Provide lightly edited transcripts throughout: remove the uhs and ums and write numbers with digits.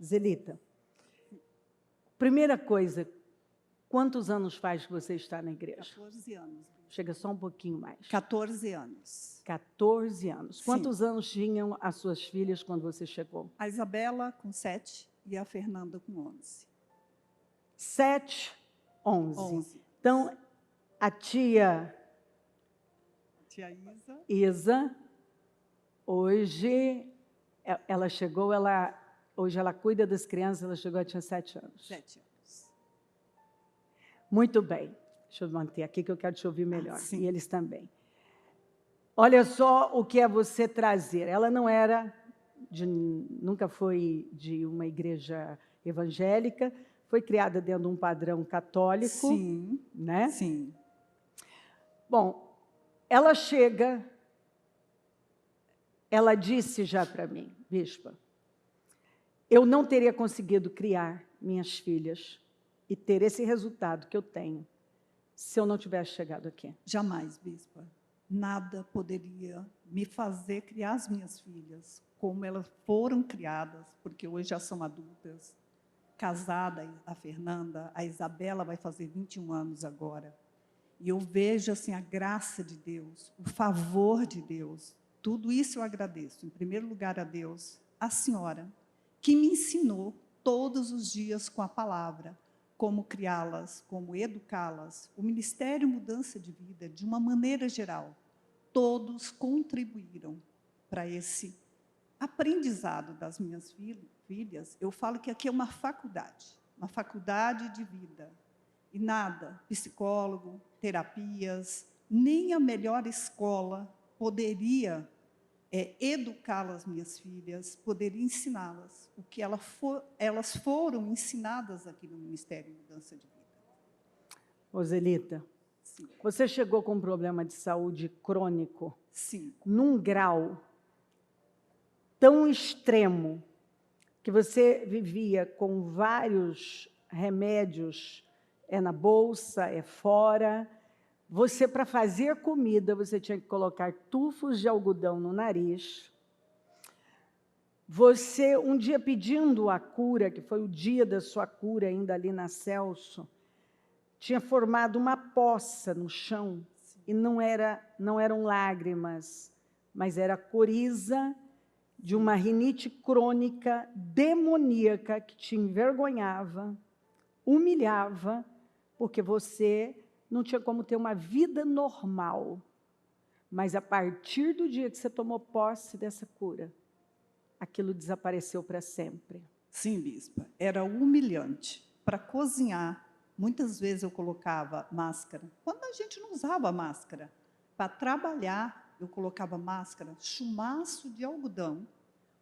Zelita, primeira coisa, quantos anos faz que você está na igreja? 14 anos. Chega só um pouquinho mais. 14 anos. 14 anos. Sim. Quantos anos tinham as suas filhas quando você chegou? A Isabela com 7 e a Fernanda com 11. 7, 11. 11. Então, a tia Tia Isa. Isa, hoje, ela chegou, hoje ela cuida das crianças, ela chegou, ela tinha 7 anos. 7 anos. Muito bem. Deixa eu manter aqui que eu quero te ouvir melhor. Sim. E eles também. Olha só o que é você trazer. Ela não era, nunca foi de uma igreja evangélica, foi criada dentro de um padrão católico. Sim. Né? Sim. Bom, ela chega, ela disse já para mim, bispa, eu não teria conseguido criar minhas filhas e ter esse resultado que eu tenho se eu não tivesse chegado aqui. Jamais, bispa. Nada poderia me fazer criar as minhas filhas como elas foram criadas, porque hoje já são adultas. Casada, a Fernanda, a Isabela vai fazer 21 anos agora. E eu vejo assim, a graça de Deus, o favor de Deus. Tudo isso eu agradeço. Em primeiro lugar a Deus, a senhora, que me ensinou todos os dias com a palavra, como criá-las, como educá-las. O Ministério Mudança de Vida, de uma maneira geral, todos contribuíram para esse aprendizado das minhas filhas. Eu falo que aqui é uma faculdade de vida. E nada, psicólogo, terapias, nem a melhor escola poderia educá-las, minhas filhas, poderia ensiná-las o que elas foram ensinadas aqui no Ministério Mudança de Vida. Zelita, Sim. Você chegou com um problema de saúde crônico, Sim. Num grau tão extremo que você vivia com vários remédios, na bolsa, fora. Você, para fazer comida, você tinha que colocar tufos de algodão no nariz. Você, um dia pedindo a cura, que foi o dia da sua cura, ainda ali na Celso, tinha formado uma poça no chão. E não eram lágrimas, mas era coriza de uma rinite crônica demoníaca que te envergonhava, humilhava, porque você não tinha como ter uma vida normal. Mas a partir do dia que você tomou posse dessa cura, aquilo desapareceu para sempre. Sim, bispa. Era humilhante. Para cozinhar, muitas vezes eu colocava máscara. Quando a gente não usava máscara. Para trabalhar, eu colocava máscara, chumaço de algodão,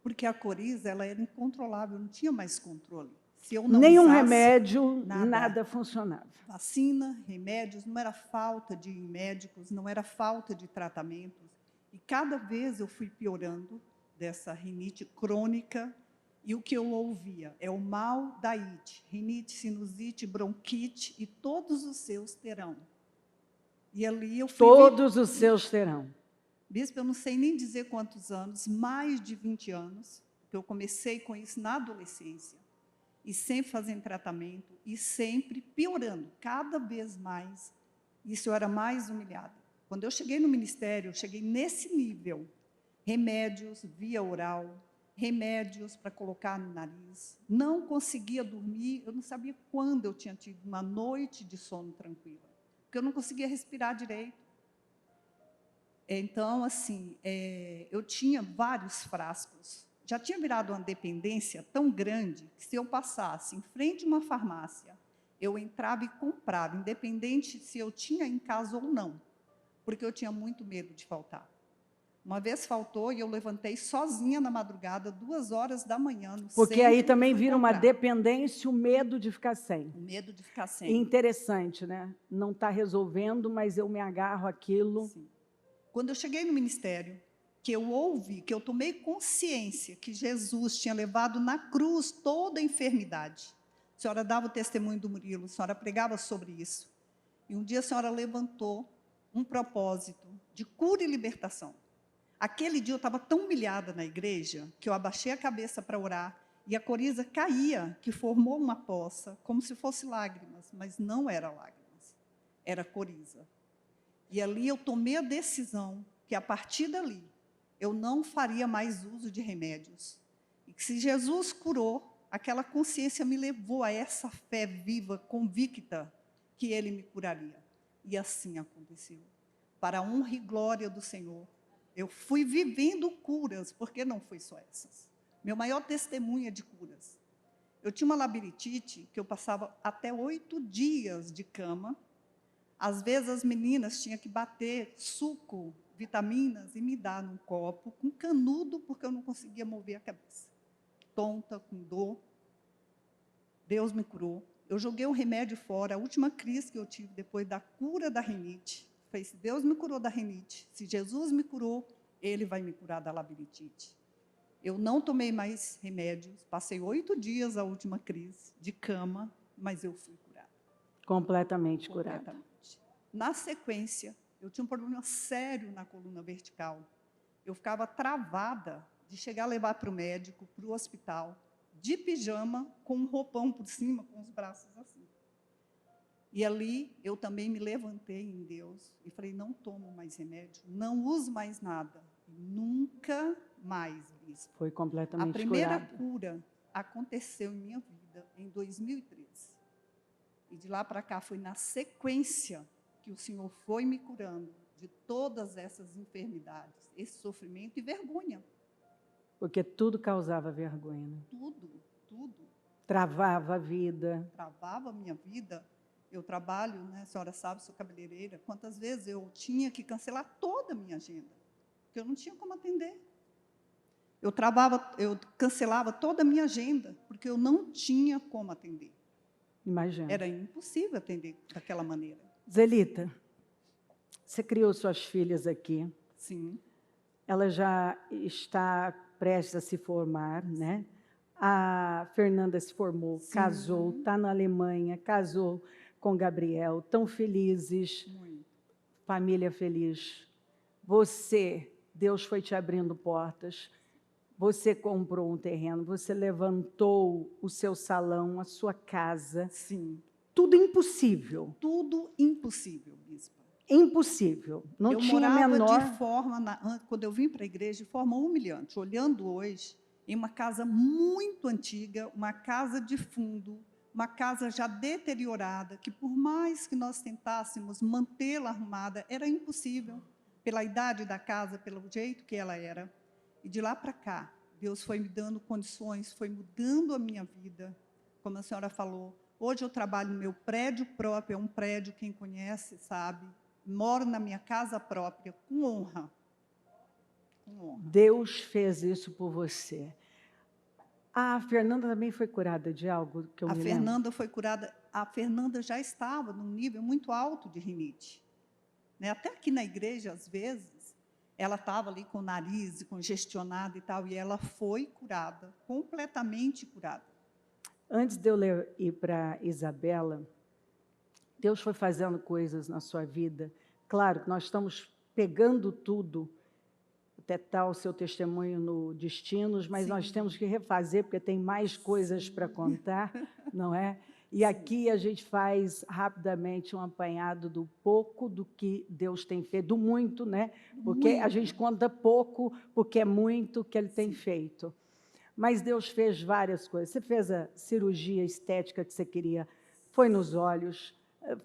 porque a coriza ela era incontrolável, não tinha mais controle. Se eu não Nenhum usasse, remédio, nada funcionava. Vacina, remédios, não era falta de médicos, não era falta de tratamentos. E cada vez eu fui piorando dessa rinite crônica. E o que eu ouvia é o mal da ite, rinite, sinusite, bronquite, e todos os seus terão. E ali eu fui... Todos os seus terão. Bispo, eu não sei nem dizer quantos anos, mais de 20 anos, que eu comecei com isso na adolescência. E sempre fazendo tratamento, e sempre piorando, cada vez mais. Isso eu era mais humilhada. Quando eu cheguei no ministério, eu cheguei nesse nível. Remédios via oral, remédios para colocar no nariz. Não conseguia dormir, eu não sabia quando eu tinha tido uma noite de sono tranquila, porque eu não conseguia respirar direito. Então, assim, eu tinha vários frascos. Já tinha virado uma dependência tão grande que se eu passasse em frente a uma farmácia, eu entrava e comprava, independente se eu tinha em casa ou não, porque eu tinha muito medo de faltar. Uma vez faltou e eu levantei sozinha na madrugada, 2 horas da manhã, no Porque centro, aí também vira uma comprar. dependência, o medo de ficar sem. O medo de ficar sem. Interessante, né? Não está resolvendo, mas eu me agarro àquilo. Sim. Quando eu cheguei no ministério, que eu ouvi, que eu tomei consciência que Jesus tinha levado na cruz toda a enfermidade. A senhora dava o testemunho do Murilo, a senhora pregava sobre isso. E um dia a senhora levantou um propósito de cura e libertação. Aquele dia eu estava tão humilhada na igreja, que eu abaixei a cabeça para orar, E a coriza caía, que formou uma poça, como se fosse lágrimas, mas não era lágrimas, era coriza. E ali eu tomei a decisão que, a partir dali, eu não faria mais uso de remédios. E que, se Jesus curou, aquela consciência me levou a essa fé viva, convicta, que Ele me curaria. E assim aconteceu. Para a honra e glória do Senhor, eu fui vivendo curas, porque não foi só essas. Meu maior testemunho é de curas. Eu tinha uma labirintite que eu passava até 8 dias de cama. Às vezes as meninas tinham que bater suco, vitaminas, e me dar num copo, com canudo, porque eu não conseguia mover a cabeça. Tonta, com dor. Deus me curou. Eu joguei o remédio fora. A última crise que eu tive depois da cura da rinite foi: se Deus me curou da rinite, se Jesus me curou, Ele vai me curar da labirintite. Eu não tomei mais remédios, passei 8 dias a última crise de cama, mas eu fui curada. Completamente curada. Completamente. Na sequência, eu tinha um problema sério na coluna vertical. Eu ficava travada de chegar a levar para o médico, para o hospital, de pijama, com um roupão por cima, com os braços assim. E ali eu também me levantei em Deus e falei: não tomo mais remédio, não uso mais nada. Nunca mais, bispo. Foi completamente curada. A primeira cura aconteceu em minha vida em 2013. E de lá para cá foi na sequência que o Senhor foi me curando de todas essas enfermidades, esse sofrimento e vergonha. Porque tudo causava vergonha, né? Tudo, tudo. Travava a vida. Travava a minha vida. Eu trabalho, né, a senhora sabe, sou cabeleireira. Quantas vezes eu tinha que cancelar toda a minha agenda, porque eu não tinha como atender. Eu cancelava toda a minha agenda, porque eu não tinha como atender. Imagina. Era impossível atender daquela maneira. Zelita, você criou suas filhas aqui. Sim. Ela já está prestes a se formar, né? A Fernanda se formou, Sim. casou, está na Alemanha, casou com Gabriel, tão felizes, Muito. família feliz. Você, Deus foi te abrindo portas, você comprou um terreno, você levantou o seu salão, a sua casa. Sim. Tudo impossível. Tudo impossível, bispa. Impossível. Não eu tinha morava menor... de forma, quando eu vim para a igreja, de forma humilhante, olhando hoje, em uma casa muito antiga, uma casa de fundo, uma casa já deteriorada, que por mais que nós tentássemos mantê-la arrumada, era impossível, pela idade da casa, pelo jeito que ela era. E de lá para cá, Deus foi me dando condições, foi mudando a minha vida, como a senhora falou. Hoje eu trabalho no meu prédio próprio, é um prédio, quem conhece sabe, moro na minha casa própria, com honra. Com honra. Deus fez isso por você. A Fernanda também foi curada de algo que eu me lembro? A Fernanda foi curada, a Fernanda já estava num nível muito alto de rinite. Né? Até aqui na igreja, às vezes, ela estava ali com o nariz congestionado e tal, e ela foi curada, completamente curada. Antes de eu ir para Isabela, Deus foi fazendo coisas na sua vida. Claro que nós estamos pegando tudo, até tal o seu testemunho no Destinos, mas Sim. nós temos que refazer, porque tem mais coisas para contar, não é? E Sim. aqui a gente faz rapidamente um apanhado do pouco do que Deus tem feito, do muito, né? Porque muito. A gente conta pouco, porque é muito que Ele tem feito. Mas Deus fez várias coisas. Você fez a cirurgia estética que você queria, foi nos olhos,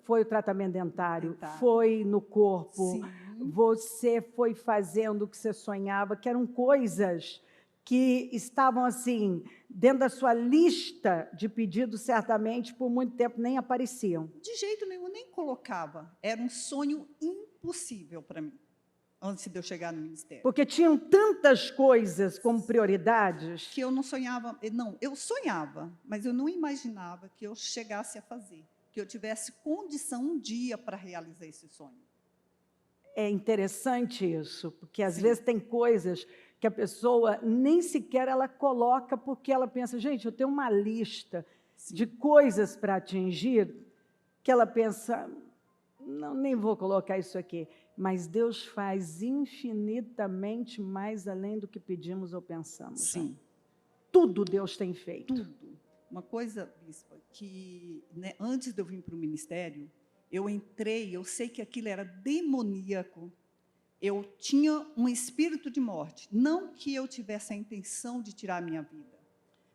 foi o tratamento dentário, foi no corpo. Sim. Você foi fazendo o que você sonhava, que eram coisas que estavam assim, dentro da sua lista de pedidos, certamente, por muito tempo nem apareciam. De jeito nenhum, nem colocava. Era um sonho impossível para mim, antes de eu chegar no ministério. Porque tinham tantas coisas como prioridades. Que eu não sonhava, não, eu sonhava, mas eu não imaginava que eu chegasse a fazer, que eu tivesse condição um dia para realizar esse sonho. É interessante isso, porque às Sim. vezes tem coisas que a pessoa nem sequer ela coloca, porque ela pensa, gente, eu tenho uma lista Sim. de coisas para atingir, que ela pensa, não, nem vou colocar isso aqui. Mas Deus faz infinitamente mais além do que pedimos ou pensamos. Sim. tudo Deus tem feito. Tudo. Uma coisa, bispa, que né, antes de eu vir para o ministério, eu entrei, eu sei que aquilo era demoníaco, eu tinha um espírito de morte. Não que eu tivesse a intenção de tirar a minha vida,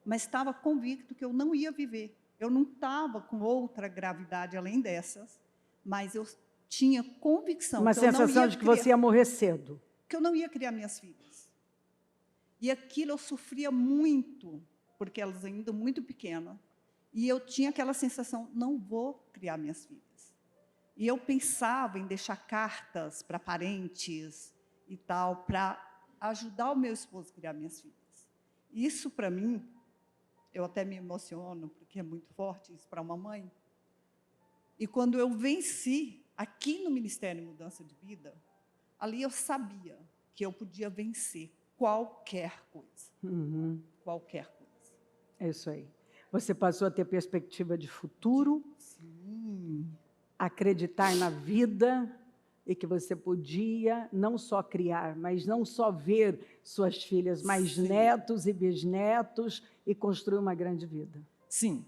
mas estava convicto que eu não ia viver. Eu não estava com outra gravidade além dessas, mas eu tinha convicção Uma que eu não sensação ia de que criar, você ia morrer cedo. que eu não ia criar minhas filhas. E aquilo eu sofria muito, porque elas ainda muito pequenas, e eu tinha aquela sensação, não vou criar minhas filhas. E eu pensava em deixar cartas para parentes e tal, para ajudar o meu esposo a criar minhas filhas. Isso, para mim, eu até me emociono, porque é muito forte isso para uma mãe. E quando eu venci, aqui no Ministério Mudança de Vida, ali eu sabia que eu podia vencer qualquer coisa. Uhum. Qualquer coisa. É isso aí. Você passou a ter perspectiva de futuro, Sim. acreditar na vida e que você podia não só criar, mas não só ver suas filhas, mas Sim. netos e bisnetos e construir uma grande vida. Sim.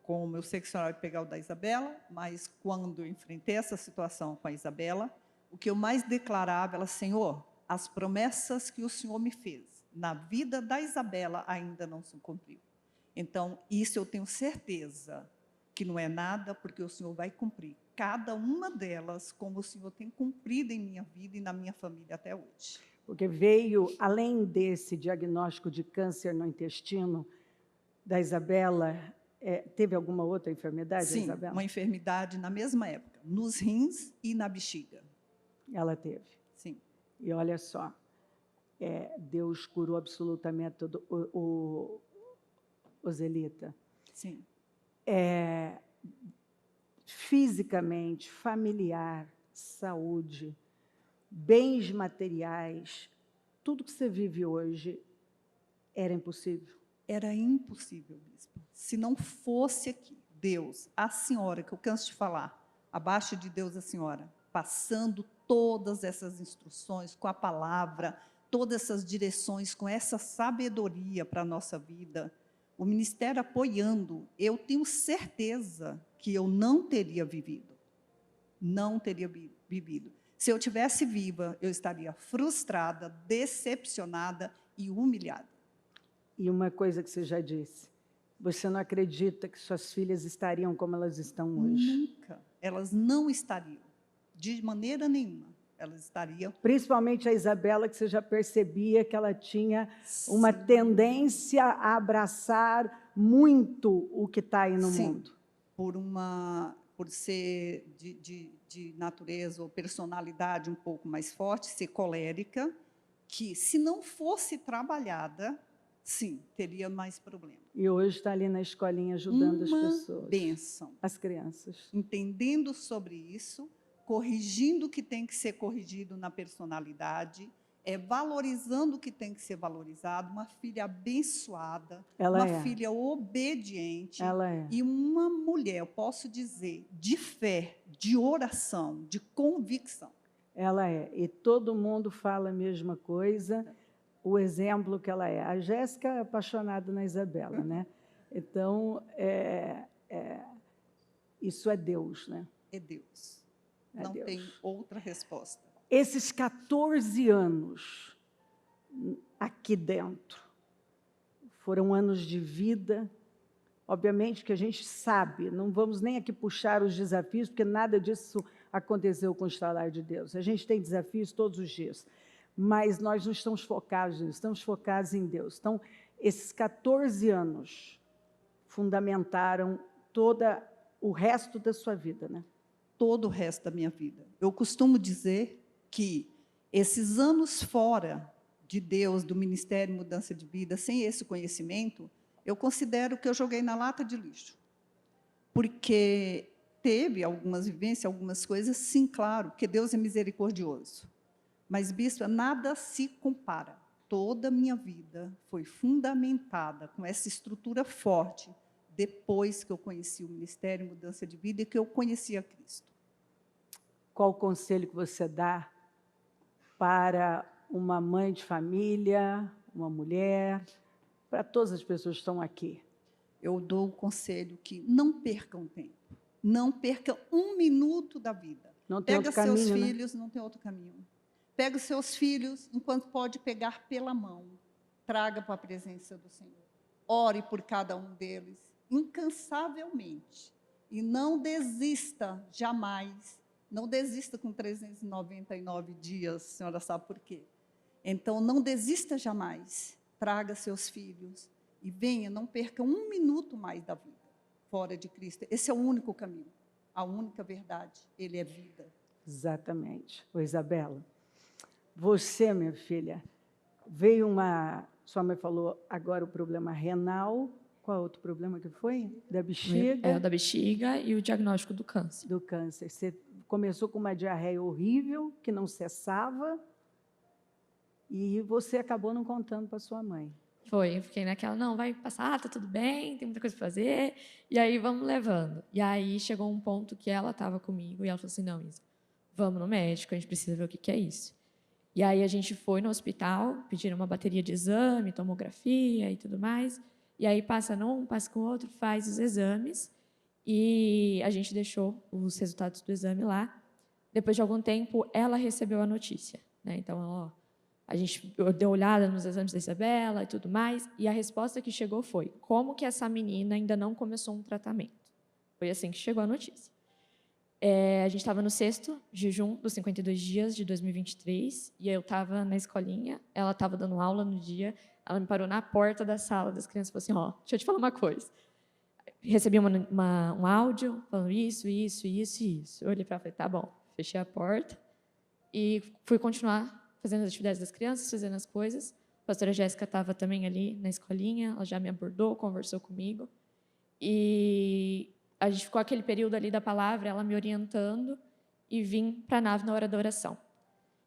Como eu sei que a senhora vai pegar o da Isabela, mas quando eu enfrentei essa situação com a Isabela, o que eu mais declarava era, Senhor, as promessas que o Senhor me fez na vida da Isabela ainda não se cumpriu. Então, isso eu tenho certeza que não é nada, porque o Senhor vai cumprir cada uma delas, como o Senhor tem cumprido em minha vida e na minha família até hoje. Porque veio, além desse diagnóstico de câncer no intestino da Isabela, teve alguma outra enfermidade, Sim, Isabela? uma enfermidade na mesma época, nos rins e na bexiga. Ela teve. Sim. E olha só, Deus curou absolutamente todo o Zelita. Sim. Fisicamente, familiar, saúde, bens materiais, tudo que você vive hoje era impossível. Era impossível, bispo. Se não fosse aqui, Deus, a senhora, que eu canso de falar, abaixo de Deus a senhora, passando todas essas instruções com a palavra, todas essas direções, com essa sabedoria para a nossa vida, o ministério apoiando, eu tenho certeza que eu não teria vivido. Não teria vivido. Se eu tivesse viva, eu estaria frustrada, decepcionada e humilhada. E uma coisa que você já disse, você não acredita que suas filhas estariam como elas estão hoje? Nunca. Elas não estariam. De maneira nenhuma. Elas estariam. Principalmente a Isabela, que você já percebia que ela tinha uma Sim. tendência a abraçar muito o que está aí no Sim. mundo. Por ser de natureza ou personalidade um pouco mais forte, ser colérica, que se não fosse trabalhada, sim, teria mais problema. E hoje está ali na escolinha ajudando as pessoas. Uma bênção. As crianças. Entendendo sobre isso, corrigindo o que tem que ser corrigido na personalidade, valorizando o que tem que ser valorizado, uma filha abençoada, uma filha obediente, e uma mulher, eu posso dizer, de fé, de oração, de convicção. Ela é, e todo mundo fala a mesma coisa, o exemplo que ela é. A Jéssica é apaixonada na Isabela, né? Então, isso é Deus, né? É Deus. É Não Deus. tem outra resposta. Esses 14 anos aqui dentro foram anos de vida. Obviamente que a gente sabe, não vamos nem aqui puxar os desafios, porque nada disso aconteceu com o estalar de Deus. A gente tem desafios todos os dias, mas nós não estamos focados nisso, estamos focados em Deus. Então, esses 14 anos fundamentaram todo o resto da sua vida, né? Todo o resto da minha vida. Eu costumo dizer que esses anos fora de Deus, do Ministério Mudança de Vida, sem esse conhecimento, eu considero que eu joguei na lata de lixo. Porque teve algumas vivências, algumas coisas, sim, claro, porque Deus é misericordioso. Mas, bispo, nada se compara. Toda a minha vida foi fundamentada com essa estrutura forte, depois que eu conheci o Ministério Mudança de Vida e que eu conheci a Cristo. Qual o conselho que você dá para uma mãe de família, uma mulher, para todas as pessoas que estão aqui? Eu dou o conselho que não percam tempo. Não perca um minuto da vida. Não tem Pega outro caminho, seus né? filhos, não tem outro caminho. Pega os seus filhos, enquanto pode pegar pela mão. Traga para a presença do Senhor. Ore por cada um deles, incansavelmente. E não desista jamais. Não desista com 399 dias, a senhora sabe por quê. Então, não desista jamais. Traga seus filhos e venha, não perca um minuto mais da vida fora de Cristo. Esse é o único caminho, a única verdade. Ele é vida. Exatamente. Ô, Isabela, você, minha filha, veio uma... Sua mãe falou agora o problema renal. Qual outro problema que foi? Da bexiga? É o da bexiga e o diagnóstico do câncer. Do câncer. Você começou com uma diarreia horrível, que não cessava, e você acabou não contando para sua mãe. Foi, eu fiquei naquela, não, vai passar, tá tudo bem, tem muita coisa para fazer, e aí vamos levando. E aí chegou um ponto que ela estava comigo e ela falou assim, não, Isa, vamos no médico, a gente precisa ver o que é isso. E aí a gente foi no hospital, pediram uma bateria de exame, tomografia e tudo mais, e aí passa num, passa com o outro, faz os exames, e a gente deixou os resultados do exame lá. Depois de algum tempo, ela recebeu a notícia, né? Então, ó, a gente deu olhada nos exames da Isabela e tudo mais, e a resposta que chegou foi, como que essa menina ainda não começou um tratamento? Foi assim que chegou a notícia. A gente estava no 6º jejum dos 52 dias de 2023, e eu estava na escolinha, ela estava dando aula no dia, ela me parou na porta da sala das crianças e falou assim, ó, deixa eu te falar uma coisa. Recebi um áudio falando isso. Eu olhei para ela e falei, tá bom. Fechei a porta e fui continuar fazendo as atividades das crianças, fazendo as coisas. A pastora Jéssica estava também ali na escolinha, ela já me abordou, conversou comigo. E a gente ficou aquele período ali da palavra, ela me orientando, e vim para a nave na hora da oração.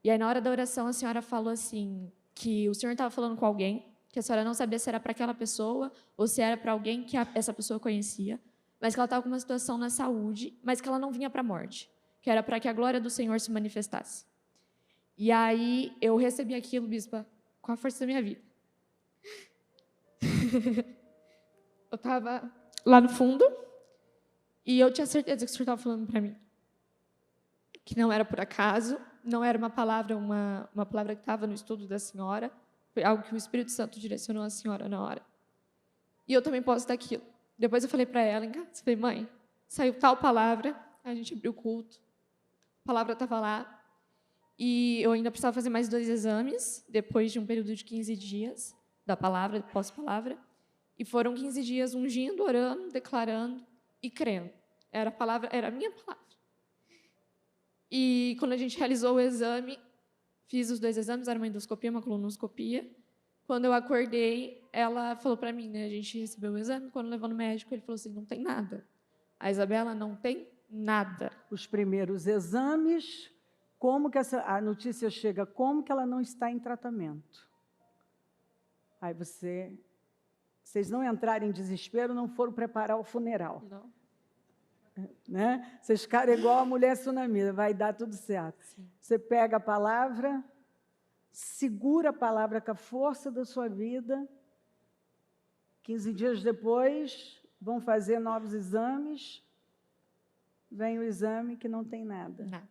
E aí, na hora da oração, a senhora falou assim, que o senhor estava falando com alguém, que a senhora não sabia se era para aquela pessoa ou se era para alguém que essa pessoa conhecia, mas que ela estava com uma situação na saúde, mas que ela não vinha para a morte, que era para que a glória do Senhor se manifestasse. E aí eu recebi aquilo, bispa, com a força da minha vida. Eu estava lá no fundo e eu tinha certeza que o Senhor estava falando para mim. Que não era por acaso, não era uma palavra que estava no estudo da senhora, foi algo que o Espírito Santo direcionou a senhora na hora. E eu também posso daquilo. Depois eu falei para ela em casa, falei, mãe, saiu tal palavra, a gente abriu o culto, a palavra estava lá, e eu ainda precisava fazer mais 2 exames, depois de um período de 15 dias, da palavra, pós-palavra, e foram 15 dias ungindo, orando, declarando e crendo. Era a minha palavra. E quando a gente realizou o exame, fiz os 2 exames, era uma endoscopia, uma colonoscopia. Quando eu acordei, ela falou para mim, né, a gente recebeu o exame, quando levou no médico, ele falou assim, não tem nada. A Isabela não tem nada. Os primeiros exames, como que a notícia chega, como que ela não está em tratamento? Aí vocês não entraram em desespero, não foram preparar o funeral. Não. Né? Vocês ficaram igual a mulher tsunami, vai dar tudo certo. Sim. Você pega a palavra, segura a palavra com a força da sua vida, 15 dias depois, vão fazer novos exames, vem o exame que não tem nada. Nada.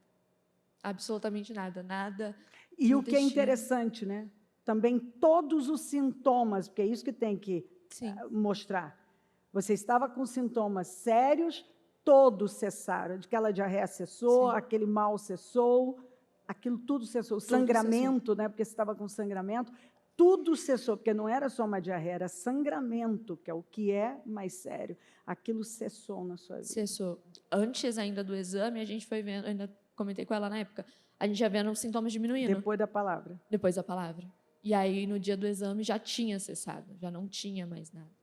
Absolutamente nada. Nada. E o que é interessante, né? Também todos os sintomas, porque é isso que tem que mostrar. Você estava com sintomas sérios, todos cessaram. Aquela diarreia cessou, aquele mal cessou, aquilo tudo cessou. O sangramento, né? Porque você estava com sangramento, tudo cessou, porque não era só uma diarreia, era sangramento, que é o que é mais sério. Aquilo cessou na sua vida. Cessou. Antes ainda do exame, a gente foi vendo, ainda comentei com ela na época, a gente já vendo os sintomas diminuindo. Depois da palavra. Depois da palavra. E aí, no dia do exame, já tinha cessado, já não tinha mais nada.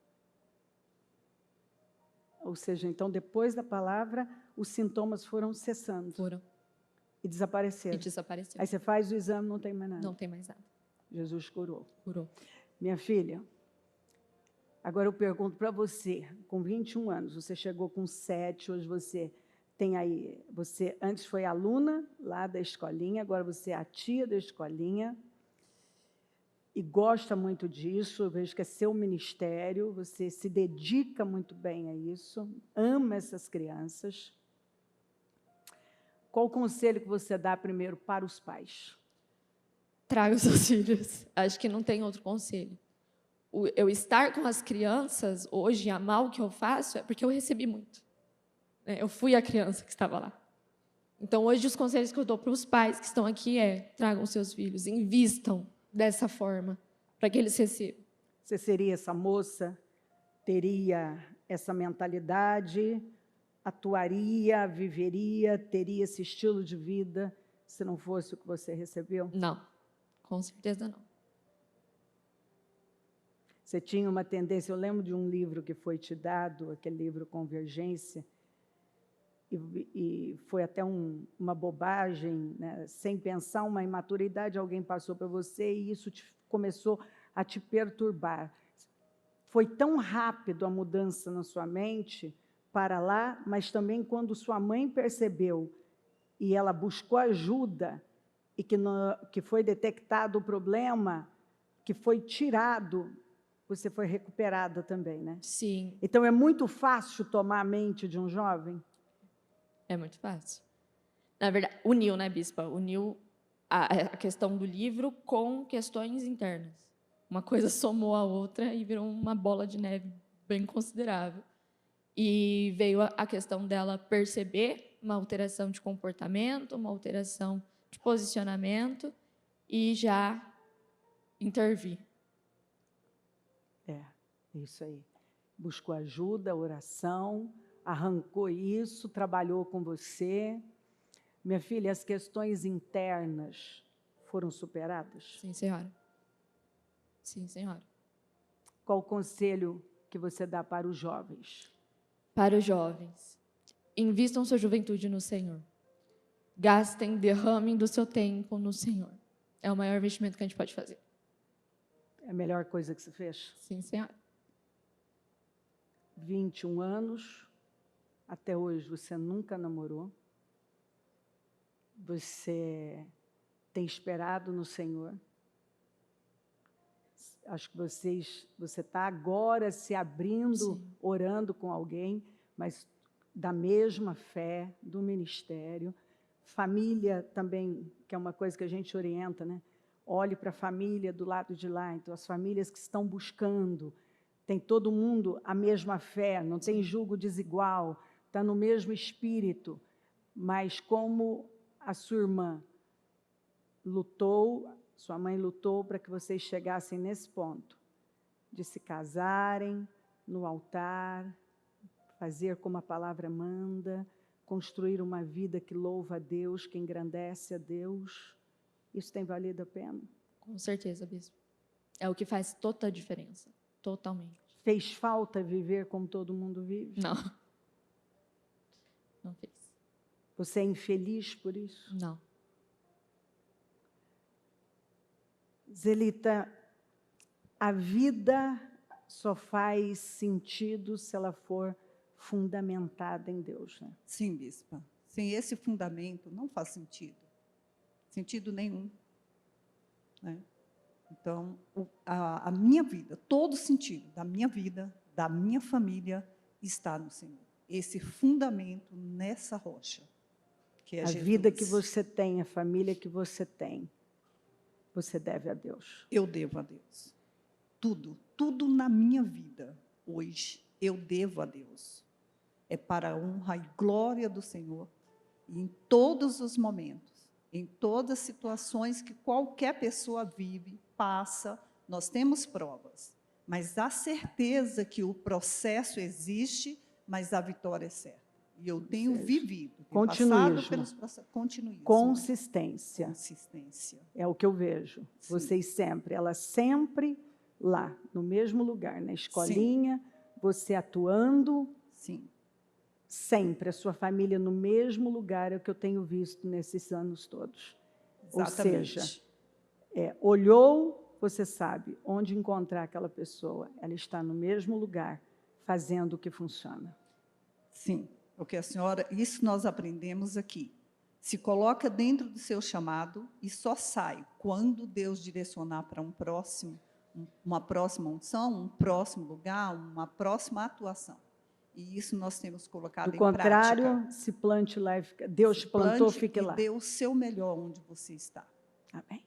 Ou seja, então, depois da palavra, os sintomas foram cessando. Foram. E desapareceram. E desapareceu. Aí você faz o exame, não tem mais nada. Não tem mais nada. Jesus curou. Curou. Minha filha, agora eu pergunto para você, com 21 anos, você chegou com 7, hoje você tem aí, você antes foi aluna lá da escolinha, agora você é a tia da escolinha. e gosta muito disso, eu vejo que é seu ministério, você se dedica muito bem a isso, ama essas crianças. Qual o conselho que você dá primeiro para os pais? Traga os seus filhos. Acho que não tem outro conselho. Eu estar com as crianças hoje, amar o que eu faço, é porque eu recebi muito. Eu fui a criança que estava lá. Então, hoje, os conselhos que eu dou para os pais que estão aqui tragam seus filhos, invistam dessa forma, para que eles recebam. Você seria essa moça? Teria essa mentalidade? Atuaria, viveria, teria esse estilo de vida, se não fosse o que você recebeu? Não, com certeza não. Você tinha uma tendência, eu lembro de um livro que foi te dado, aquele livro Convergência, e foi até uma bobagem, né? Sem pensar, uma imaturidade, alguém passou para você e isso começou a te perturbar. Foi tão rápido a mudança na sua mente para lá, mas também quando sua mãe percebeu e ela buscou ajuda e que foi detectado o problema, que foi tirado, você foi recuperada também, né? Sim. Então, é muito fácil tomar a mente de um jovem? É muito fácil. Na verdade, uniu, né, Bispa? Uniu a questão do livro com questões internas. Uma coisa somou a outra e virou uma bola de neve bem considerável. E veio a questão dela perceber uma alteração de comportamento, uma alteração de posicionamento e já intervir. Isso aí. Buscou ajuda, oração, arrancou isso, trabalhou com você. Minha filha, as questões internas foram superadas? Sim, senhora. Sim, senhora. Qual o conselho que você dá para os jovens? Para os jovens, invistam sua juventude no Senhor. Gastem, derramem do seu tempo no Senhor. É o maior investimento que a gente pode fazer. É a melhor coisa que você fez? Sim, senhora. 21 anos, até hoje você nunca namorou. Você tem esperado no Senhor. Acho que você está agora se abrindo, Sim. orando com alguém, mas da mesma fé, do ministério. Família também, que é uma coisa que a gente orienta, né? Olhe para a família do lado de lá. Então, as famílias que estão buscando, tem todo mundo a mesma fé, não tem julgo desigual, está no mesmo espírito, mas como a sua irmã lutou, sua mãe lutou para que vocês chegassem nesse ponto, de se casarem no altar, fazer como a palavra manda, construir uma vida que louva a Deus, que engrandece a Deus. Isso tem valido a pena? Com certeza, Bispo. É o que faz toda a diferença. Totalmente. Fez falta viver como todo mundo vive? Não. Não fez. Você é infeliz por isso? Não. Zelita, a vida só faz sentido se ela for fundamentada em Deus, né? Sim, Bispa. Sem esse fundamento, não faz sentido. Sentido nenhum. Né? Então, a minha vida, todo sentido da minha vida, da minha família, está no Senhor. Esse fundamento nessa rocha, que é A Jesus. vida que você tem, a família que você tem, você deve a Deus. Eu devo a Deus. Tudo na minha vida, hoje, eu devo a Deus. É para a honra e glória do Senhor, e em todos os momentos, em todas as situações que qualquer pessoa vive, passa, nós temos provas, mas a certeza que o processo existe, mas a vitória é certa. E eu tenho vivido, tenho passado pelos processos. Continuismo. Consistência. Consistência. É o que eu vejo. Sim. Vocês sempre, ela sempre lá, no mesmo lugar, na escolinha, sim, você atuando. Sim. Sempre, a sua família no mesmo lugar, é o que eu tenho visto nesses anos todos. Exatamente. Ou seja, olhou, você sabe onde encontrar aquela pessoa. Ela está no mesmo lugar, fazendo o que funciona. Sim, porque a senhora, isso nós aprendemos aqui. Se coloca dentro do seu chamado e só sai quando Deus direcionar para uma próxima unção, um próximo lugar, uma próxima atuação. E isso nós temos colocado Do em contrário, prática. se plante lá e fica. Deus te plantou, Plante fique e lá. dê o seu melhor onde você está. Amém.